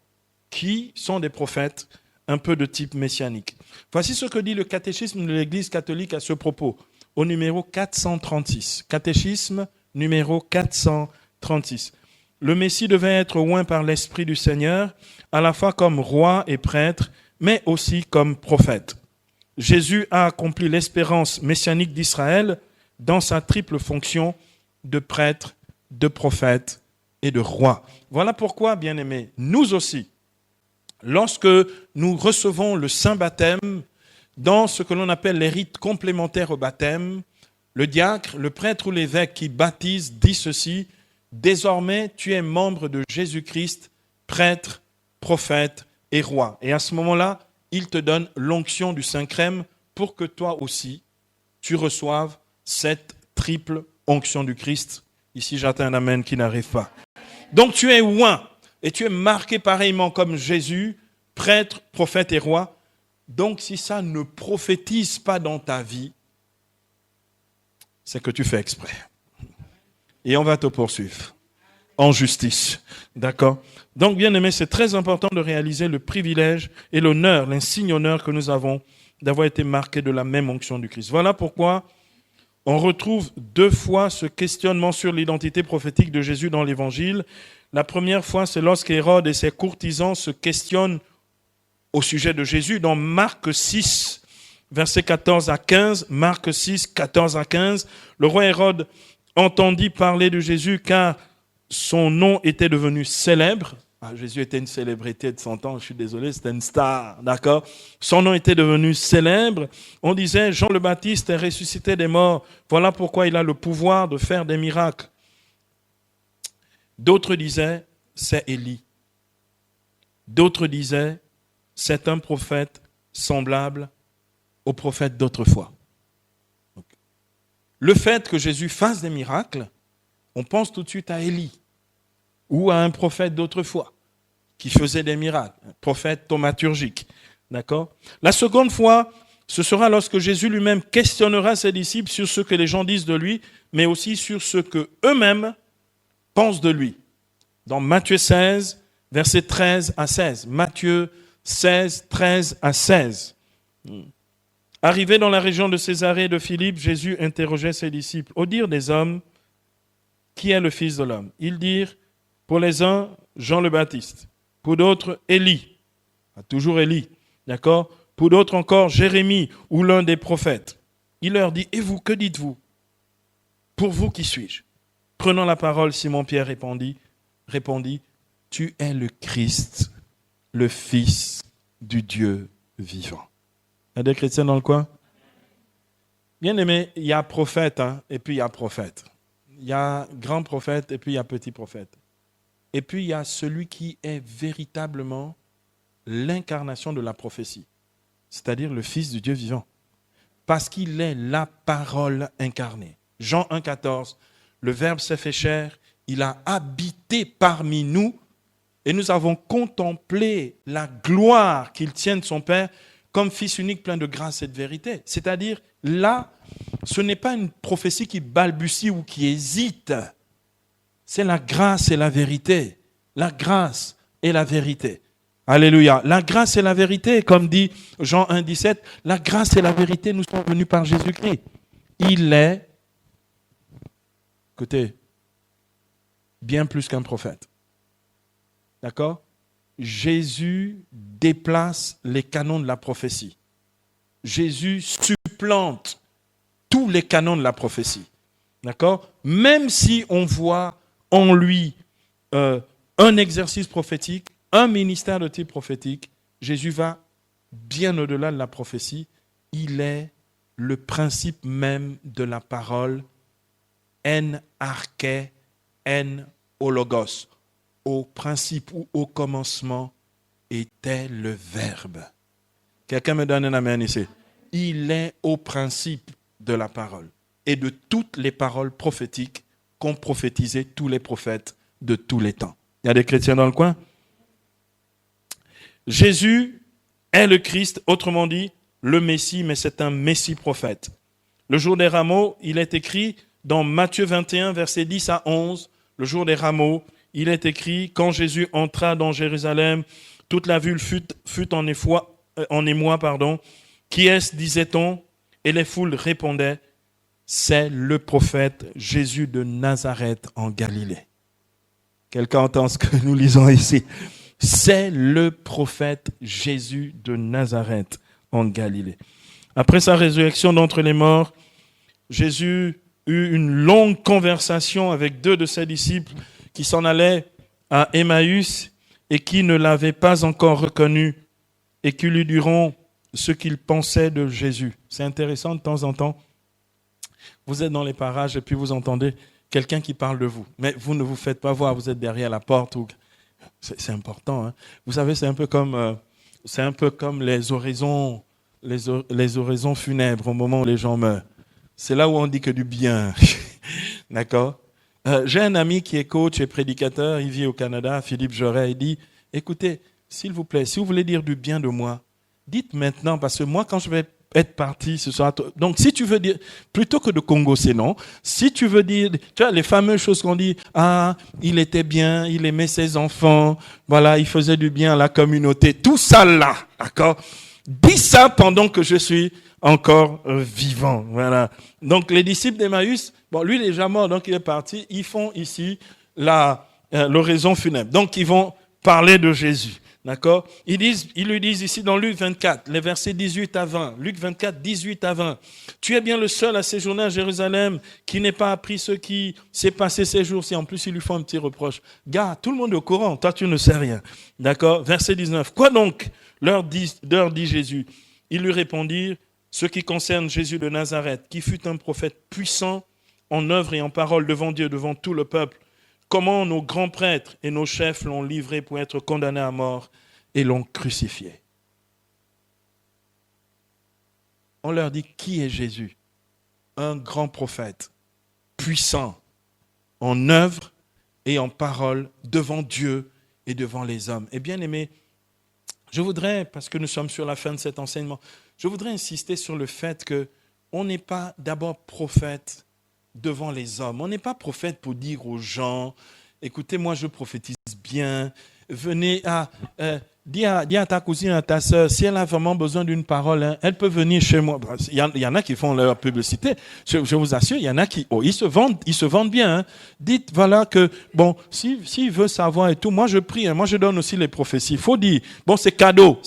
qui sont des prophètes un peu de type messianique. Voici ce que dit le catéchisme de l'Église catholique à ce propos, au numéro 436. Catéchisme numéro 436. Le Messie devait être oint par l'Esprit du Seigneur, à la fois comme roi et prêtre, mais aussi comme prophète. Jésus a accompli l'espérance messianique d'Israël dans sa triple fonction de prêtre, de prophète et de roi. Voilà pourquoi, bien-aimés, nous aussi, lorsque nous recevons le saint baptême, dans ce que l'on appelle les rites complémentaires au baptême, le diacre, le prêtre ou l'évêque qui baptise dit ceci: désormais tu es membre de Jésus-Christ, prêtre, prophète et roi. Et à ce moment-là, il te donne l'onction du Saint-Crème pour que toi aussi, tu reçoives cette triple onction du Christ. Ici, j'attends un amen qui n'arrive pas. Donc tu es oint et tu es marqué pareillement comme Jésus, prêtre, prophète et roi. Donc si ça ne prophétise pas dans ta vie, c'est que tu fais exprès. Et on va te poursuivre en justice. D'accord? Donc, bien aimé, c'est très important de réaliser le privilège et l'honneur, l'insigne honneur que nous avons d'avoir été marqués de la même onction du Christ. Voilà pourquoi on retrouve 2 fois ce questionnement sur l'identité prophétique de Jésus dans l'Évangile. La première fois, c'est lorsqu'Hérode et ses courtisans se questionnent au sujet de Jésus dans Marc 6, versets 14 à 15. Marc 6, 14 à 15. Le roi Hérode entendit parler de Jésus car son nom était devenu célèbre. Jésus était une célébrité de son temps, je suis désolé, c'était une star, d'accord? Son nom était devenu célèbre. On disait, Jean le Baptiste est ressuscité des morts. Voilà pourquoi il a le pouvoir de faire des miracles. D'autres disaient, c'est Élie. D'autres disaient, c'est un prophète semblable aux prophètes d'autrefois. Le fait que Jésus fasse des miracles, on pense tout de suite à Élie ou à un prophète d'autrefois qui faisait des miracles, un prophète thaumaturgique. D'accord? La seconde fois, ce sera lorsque Jésus lui-même questionnera ses disciples sur ce que les gens disent de lui, mais aussi sur ce que eux-mêmes pensent de lui. Dans Matthieu 16, versets 13 à 16. Matthieu 16, 13 à 16. Arrivé dans la région de Césarée et de Philippe, Jésus interrogeait ses disciples. Au dire des hommes, qui est le Fils de l'homme? Ils dirent, pour les uns, Jean le Baptiste. Pour d'autres, Élie. Toujours Élie. D'accord? Pour d'autres encore, Jérémie ou l'un des prophètes. Il leur dit, et vous, que dites-vous? Pour vous, qui suis-je? Prenant la parole, Simon-Pierre répondit, tu es le Christ, le Fils du Dieu vivant. Il y a des chrétiens dans le coin? Bien aimé, il y a prophète, et puis il y a prophète. Il y a grand prophète et puis il y a petit prophète. Et puis il y a celui qui est véritablement l'incarnation de la prophétie, c'est-à-dire le Fils du Dieu vivant. Parce qu'il est la parole incarnée. Jean 1, 14, le Verbe s'est fait chair, il a habité parmi nous et nous avons contemplé la gloire qu'il tient de son Père comme Fils unique plein de grâce et de vérité. C'est-à-dire, là, ce n'est pas une prophétie qui balbutie ou qui hésite. C'est la grâce et la vérité. La grâce et la vérité. Alléluia. La grâce et la vérité, comme dit Jean 1, 17, la grâce et la vérité nous sont venues par Jésus-Christ. Il est, écoutez, bien plus qu'un prophète. D'accord? Jésus déplace les canons de la prophétie. Jésus supplante tous les canons de la prophétie. D'accord? Même si on voit en lui un exercice prophétique, un ministère de type prophétique, Jésus va bien au-delà de la prophétie. Il est le principe même de la parole, en arché, en hologos. Au principe ou au commencement était le Verbe. Quelqu'un me donne un amen ici. Il est au principe de la parole et de toutes les paroles prophétiques qu'ont prophétisé tous les prophètes de tous les temps. Il y a des chrétiens dans le coin? Jésus est le Christ, autrement dit, le Messie, mais c'est un Messie prophète. Le jour des rameaux, il est écrit dans Matthieu 21, versets 10 à 11, le jour des rameaux, il est écrit, quand Jésus entra dans Jérusalem, toute la ville fut en émoi. Qui est-ce, disait-on? Et les foules répondaient, c'est le prophète Jésus de Nazareth en Galilée. Quelqu'un entend ce que nous lisons ici? C'est le prophète Jésus de Nazareth en Galilée. Après sa résurrection d'entre les morts, Jésus eu une longue conversation avec 2 de ses disciples qui s'en allaient à Emmaüs et qui ne l'avaient pas encore reconnu et qui lui diront ce qu'ils pensaient de Jésus. C'est intéressant de temps en temps. Vous êtes dans les parages et puis vous entendez quelqu'un qui parle de vous. Mais vous ne vous faites pas voir, vous êtes derrière la porte. C'est important. Hein. Vous savez, c'est un peu comme les oraisons funèbres au moment où les gens meurent. C'est là où on dit que du bien. D'accord ? J'ai un ami qui est coach et prédicateur, il vit au Canada, Philippe Joret, il dit, écoutez, s'il vous plaît, si vous voulez dire du bien de moi, dites maintenant, parce que moi, quand je vais être parti ce soir, donc si tu veux dire, plutôt que de Congo, c'est non, si tu veux dire, tu vois, les fameuses choses qu'on dit, il était bien, il aimait ses enfants, voilà, il faisait du bien à la communauté, tout ça là, d'accord ? Dis ça pendant que je suis encore vivant, voilà. Donc les disciples d'Emmaüs, bon, lui il est déjà mort, donc il est parti, ils font ici l'oraison funèbre, donc ils vont parler de Jésus. D'accord ? Ils lui disent ici dans Luc 24, les versets 18 à 20. Luc 24, 18 à 20. Tu es bien le seul à séjourner à Jérusalem qui n'ait pas appris ce qui s'est passé ces jours-ci. En plus, ils lui font un petit reproche. Gars, tout le monde est au courant. Toi, tu ne sais rien. D'accord ? Verset 19. Quoi donc ? Leur dit Jésus. Ils lui répondirent, ce qui concerne Jésus de Nazareth, qui fut un prophète puissant en œuvre et en parole devant Dieu, devant tout le peuple. Comment nos grands prêtres et nos chefs l'ont livré pour être condamné à mort et l'ont crucifié. On leur dit, qui est Jésus ? Un grand prophète, puissant, en œuvre et en parole, devant Dieu et devant les hommes. Et bien aimé, je voudrais, parce que nous sommes sur la fin de cet enseignement, je voudrais insister sur le fait qu'on n'est pas d'abord prophète devant les hommes. On n'est pas prophète pour dire aux gens, écoutez, moi je prophétise bien, venez dis à ta cousine, à ta soeur, si elle a vraiment besoin d'une parole, hein, elle peut venir chez moi. Il y en a qui font leur publicité. Je vous assure, il y en a qui, ils se vendent bien. Hein. Dites, voilà que, bon, s'il veut savoir et tout, moi je prie, hein, moi je donne aussi les prophéties. Il faut dire, bon, c'est cadeau.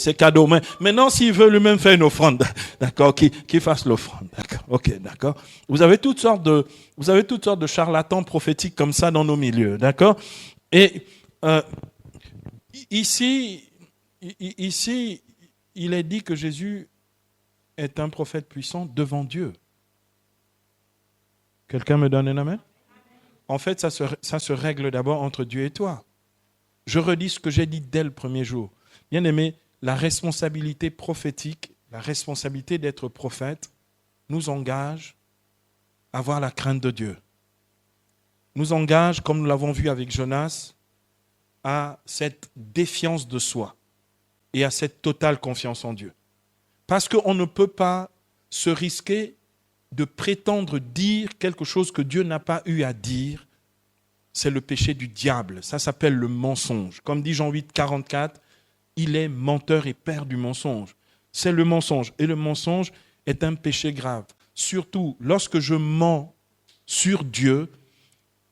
Mais maintenant, s'il veut lui-même faire une offrande, d'accord, qu'il fasse l'offrande, d'accord, ok, d'accord. Vous avez toutes sortes de charlatans prophétiques comme ça dans nos milieux, d'accord. Et Ici, il est dit que Jésus est un prophète puissant devant Dieu. Quelqu'un me donne un amen ? En fait, ça se règle d'abord entre Dieu et toi. Je redis ce que j'ai dit dès le premier jour. Bien aimé, la responsabilité prophétique, la responsabilité d'être prophète, nous engage à avoir la crainte de Dieu. Nous engage, comme nous l'avons vu avec Jonas, à cette défiance de soi et à cette totale confiance en Dieu. Parce qu'on ne peut pas se risquer de prétendre dire quelque chose que Dieu n'a pas eu à dire. C'est le péché du diable. Ça s'appelle le mensonge. Comme dit Jean 8, 44, il est menteur et père du mensonge. C'est le mensonge. Et le mensonge est un péché grave. Surtout, lorsque je mens sur Dieu,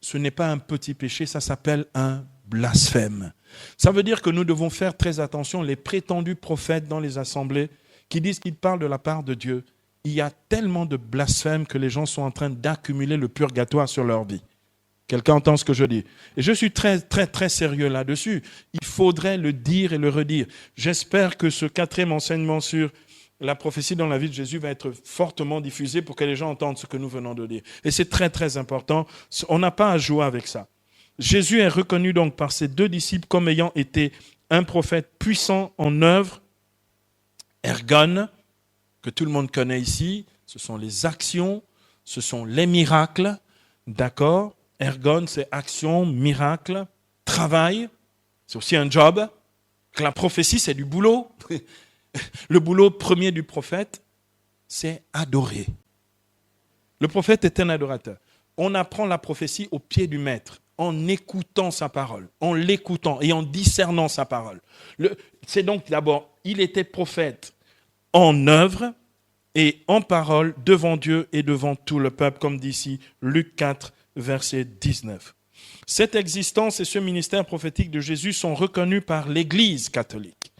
ce n'est pas un petit péché, ça s'appelle un blasphème. Ça veut dire que nous devons faire très attention. Les prétendus prophètes dans les assemblées qui disent qu'ils parlent de la part de Dieu, il y a tellement de blasphèmes que les gens sont en train d'accumuler le purgatoire sur leur vie. Quelqu'un entend ce que je dis? Et je suis très, très, très sérieux là-dessus. Il faudrait le dire et le redire. J'espère que ce 4e enseignement sur la prophétie dans la vie de Jésus va être fortement diffusé pour que les gens entendent ce que nous venons de dire. Et c'est très, très important. On n'a pas à jouer avec ça. Jésus est reconnu donc par ses 2 disciples comme ayant été un prophète puissant en œuvre, ergon, que tout le monde connaît ici. Ce sont les actions, ce sont les miracles, d'accord? Ergon, c'est action, miracle, travail. C'est aussi un job. La prophétie, c'est du boulot. Le boulot premier du prophète, c'est adorer. Le prophète est un adorateur. On apprend la prophétie au pied du maître, en écoutant sa parole, en l'écoutant et en discernant sa parole. C'est donc d'abord, il était prophète en œuvre et en parole devant Dieu et devant tout le peuple, comme dit ici Luc 4, verset 19. Cette existence et ce ministère prophétique de Jésus sont reconnus par l'Église catholique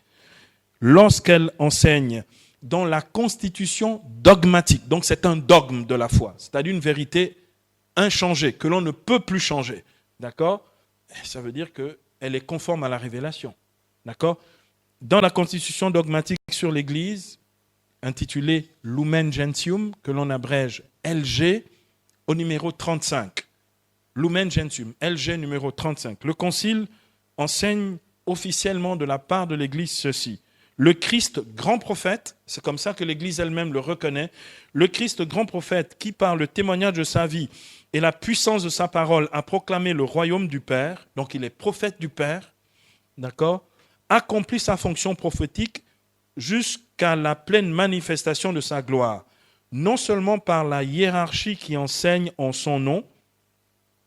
lorsqu'elle enseigne dans la constitution dogmatique. Donc c'est un dogme de la foi, c'est-à-dire une vérité inchangée, que l'on ne peut plus changer. D'accord? Ça veut dire qu'elle est conforme à la révélation. D'accord? Dans la constitution dogmatique sur l'Église, intitulée Lumen Gentium, que l'on abrège LG, au numéro 35. Lumen Gentium, LG numéro 35. Le Concile enseigne officiellement de la part de l'Église ceci. Le Christ grand prophète, c'est comme ça que l'Église elle-même le reconnaît, le Christ grand prophète qui par le témoignage de sa vie et la puissance de sa parole a proclamé le royaume du Père, donc il est prophète du Père, d'accord, accomplit sa fonction prophétique jusqu'à la pleine manifestation de sa gloire, non seulement par la hiérarchie qui enseigne en son nom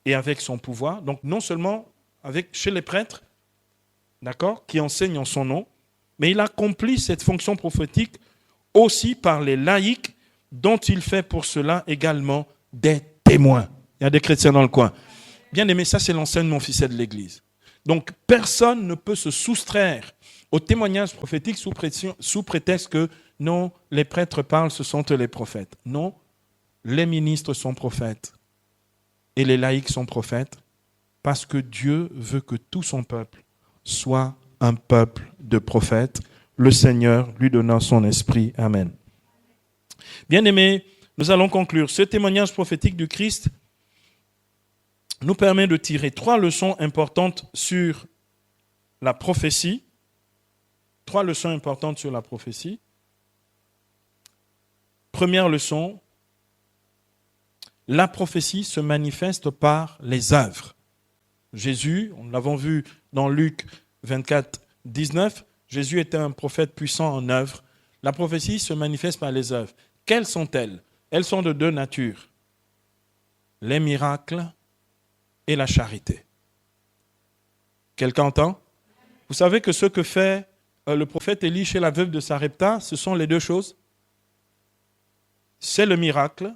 et avec son pouvoir, donc non seulement chez les prêtres, d'accord, qui enseignent en son nom, mais il accomplit cette fonction prophétique aussi par les laïcs dont il fait pour cela également des témoins. Il y a des chrétiens dans le coin. Bien aimé, ça c'est l'enseignement officiel de l'Église. Donc personne ne peut se soustraire au témoignage prophétique sous prétexte que non, les prêtres parlent, ce sont eux les prophètes. Non, les ministres sont prophètes et les laïcs sont prophètes parce que Dieu veut que tout son peuple soit un peuple de prophètes, le Seigneur lui donnant son esprit. Amen. Bien-aimés, nous allons conclure. Ce témoignage prophétique du Christ nous permet de tirer 3 leçons importantes sur la prophétie. 3 leçons importantes sur la prophétie. Première leçon, la prophétie se manifeste par les œuvres. Jésus, nous l'avons vu dans Luc 24, 19, Jésus était un prophète puissant en œuvres. La prophétie se manifeste par les œuvres. Quelles sont-elles? Elles sont de 2 natures. Les miracles et la charité. Quelqu'un entend? Vous savez que ce que fait le prophète Élie chez la veuve de Sarepta, ce sont les 2 choses. C'est le miracle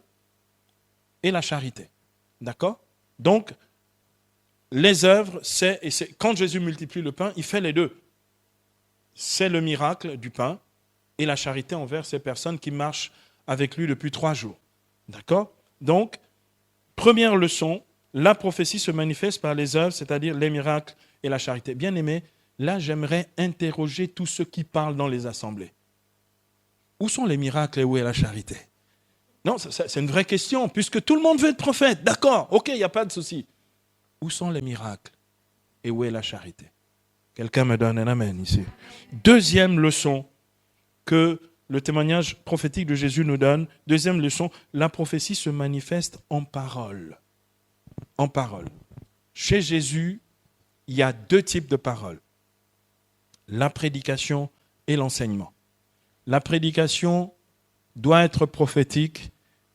et la charité. D'accord? Donc, les œuvres, quand Jésus multiplie le pain, il fait les 2. C'est le miracle du pain et la charité envers ces personnes qui marchent avec lui depuis 3 jours. D'accord? Donc, première leçon, la prophétie se manifeste par les œuvres, c'est-à-dire les miracles et la charité. Bien aimé, là j'aimerais interroger tous ceux qui parlent dans les assemblées. Où sont les miracles et où est la charité? Non, c'est une vraie question, puisque tout le monde veut être prophète. D'accord, ok, il n'y a pas de souci. Où sont les miracles et où est la charité? Quelqu'un me donne un amen ici. Deuxième leçon que le témoignage prophétique de Jésus nous donne. Deuxième leçon, la prophétie se manifeste en parole. En parole. Chez Jésus, il y a 2 types de paroles. La prédication et l'enseignement. La prédication doit être prophétique.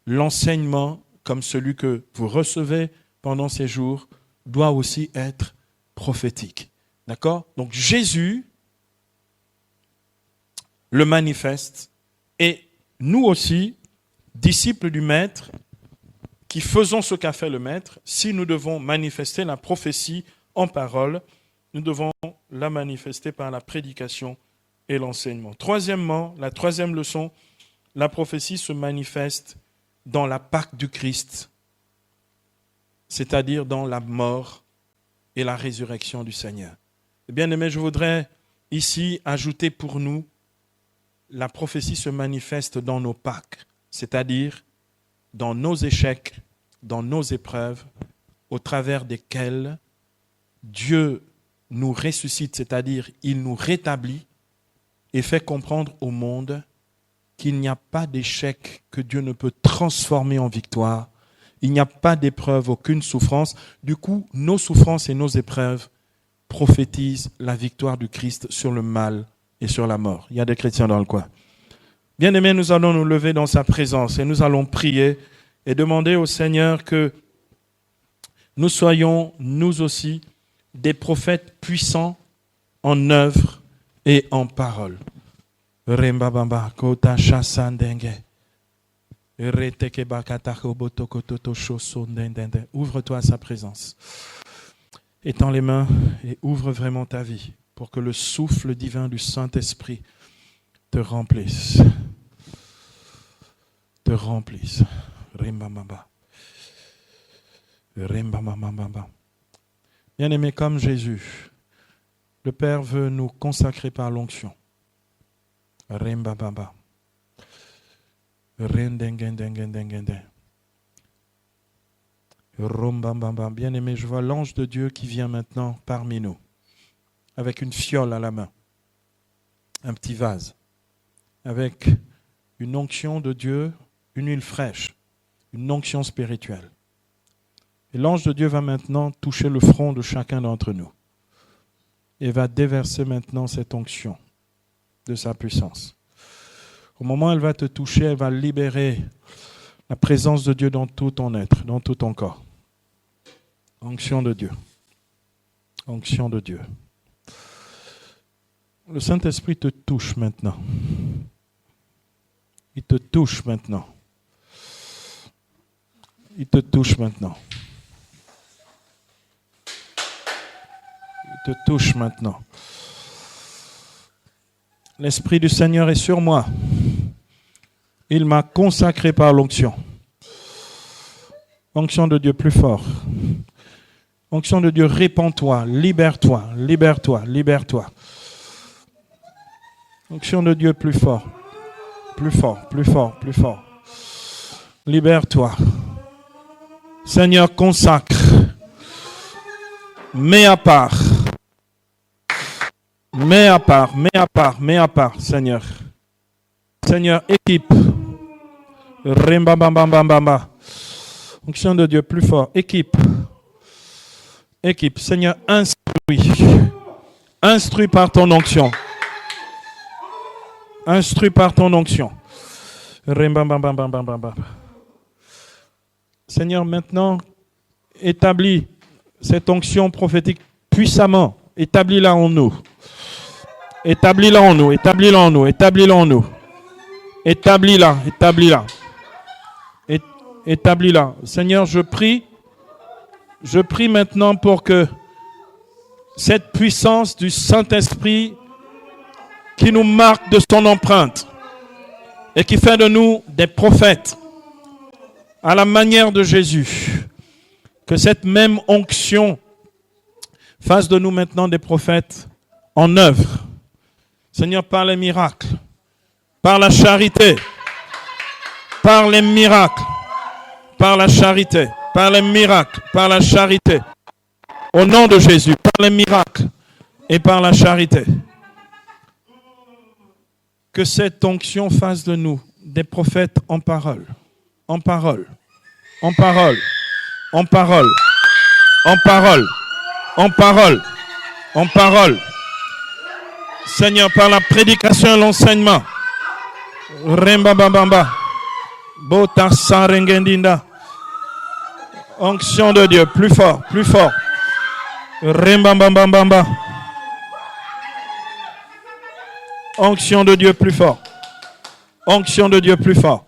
L'enseignement, comme celui que vous recevez pendant ces jours, doit aussi être prophétique. D'accord? Donc Jésus le manifeste et nous aussi, disciples du Maître, qui faisons ce qu'a fait le Maître, si nous devons manifester la prophétie en parole, nous devons la manifester par la prédication et l'enseignement. Troisièmement, la 3e leçon, la prophétie se manifeste dans la Pâque du Christ, c'est-à-dire dans la mort et la résurrection du Seigneur. Bien-aimés, je voudrais ici ajouter pour nous, la prophétie se manifeste dans nos Pâques, c'est-à-dire dans nos échecs, dans nos épreuves, au travers desquelles Dieu nous ressuscite, c'est-à-dire il nous rétablit et fait comprendre au monde qu'il n'y a pas d'échec que Dieu ne peut transformer en victoire. Il n'y a pas d'épreuve, aucune souffrance. Du coup, nos souffrances et nos épreuves prophétisent la victoire du Christ sur le mal et sur la mort. Il y a des chrétiens dans le coin. Bien-aimés, nous allons nous lever dans sa présence et nous allons prier et demander au Seigneur que nous soyons, nous aussi, des prophètes puissants en œuvre et en parole. Ouvre-toi à sa présence. Étends les mains et ouvre vraiment ta vie pour que le souffle divin du Saint-Esprit te remplisse. Te remplisse. Bien-aimés, comme Jésus, le Père veut nous consacrer par l'onction. Bien-aimé, je vois l'ange de Dieu qui vient maintenant parmi nous, avec une fiole à la main, un petit vase, avec une onction de Dieu, une huile fraîche, une onction spirituelle. Et l'ange de Dieu va maintenant toucher le front de chacun d'entre nous et va déverser maintenant cette onction de sa puissance. Au moment où elle va te toucher, elle va libérer la présence de Dieu dans tout ton être, dans tout ton corps. Onction de Dieu. Onction de Dieu. Le Saint-Esprit te touche maintenant. Il te touche maintenant. Il te touche maintenant. Il te touche maintenant. L'Esprit du Seigneur est sur moi. Il m'a consacré par l'onction. Onction de Dieu plus fort. Onction de Dieu, répands-toi, libère-toi, libère-toi, libère-toi. Onction de Dieu plus fort. Plus fort, plus fort, plus fort. Libère-toi. Seigneur, consacre. Mets à part. Mets à part, mets à part, mets à part, Seigneur. Seigneur, équipe. Rimbambambambamba. Onction de Dieu plus fort. Équipe. Équipe. Seigneur, instruis. Instruis par ton onction. Instruis par ton onction. Rimbambambambamba. Seigneur, maintenant, établis cette onction prophétique puissamment. Établis-la en nous. Établis-la en nous. Établis-la en nous. Établis-la en nous. Établis-la. Établis-la. Établis-la. Seigneur, je prie maintenant pour que cette puissance du Saint-Esprit qui nous marque de son empreinte et qui fait de nous des prophètes à la manière de Jésus, que cette même onction fasse de nous maintenant des prophètes en œuvre. Seigneur, par les miracles, par la charité, par les miracles, par la charité, par les miracles, par la charité. Au nom de Jésus, par les miracles et par la charité. Que cette onction fasse de nous des prophètes en parole, en parole, en parole, en parole, en parole, en parole, en parole. Seigneur, par la prédication et l'enseignement. Rembabamba. Bota sarengendinda. Onction de Dieu, plus fort, plus fort. Rembabamba. Onction de Dieu plus fort. Onction de Dieu plus fort.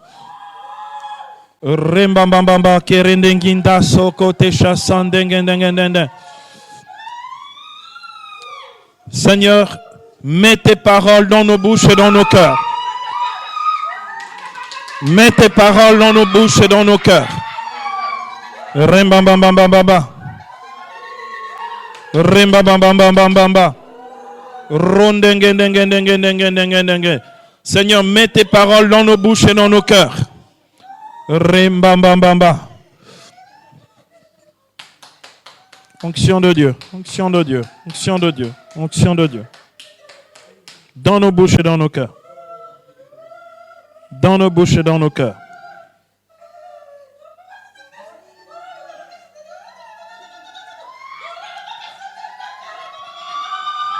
Rembabamba kerendenginda soko tesha sandengendengende. Seigneur, mets tes paroles dans nos bouches et dans nos cœurs. Mets tes paroles dans nos bouches et dans nos cœurs. Rembambambambamba. Rembambambambamba. Rondengendengendengendengendengendengen. Seigneur, mets tes paroles dans nos bouches et dans nos cœurs. Rembambambamba. Onction de Dieu, onction de Dieu, onction de Dieu, onction de Dieu. Dans nos bouches et dans nos cœurs. Dans nos bouches et dans nos cœurs.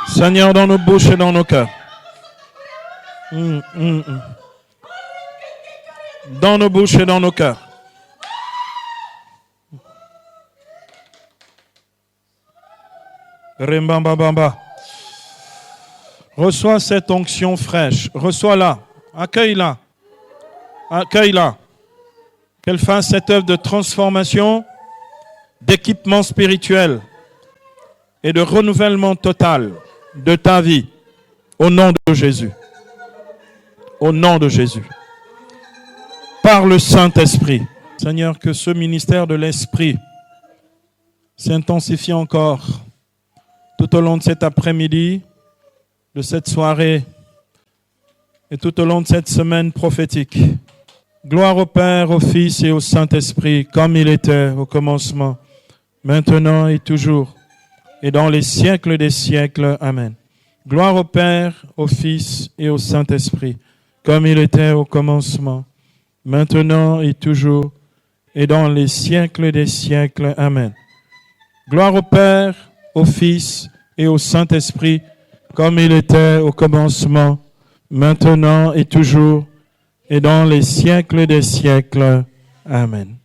Seigneur, dans nos bouches et dans nos cœurs. Dans nos bouches et dans nos cœurs. Rimbambamba. Reçois cette onction fraîche. Reçois-la. Accueille-la. Accueille-la. Qu'elle fasse cette œuvre de transformation, d'équipement spirituel et de renouvellement total de ta vie. Au nom de Jésus. Au nom de Jésus. Par le Saint-Esprit. Seigneur, que ce ministère de l'Esprit s'intensifie encore tout au long de cet après-midi, de cette soirée et tout au long de cette semaine prophétique. Gloire au Père, au Fils et au Saint-Esprit, comme il était au commencement, maintenant et toujours, et dans les siècles des siècles. Amen. Gloire au Père, au Fils et au Saint-Esprit, comme il était au commencement, maintenant et toujours, et dans les siècles des siècles. Amen. Gloire au Père, au Fils et au Saint-Esprit, comme il était au commencement, maintenant et toujours, et dans les siècles des siècles. Amen.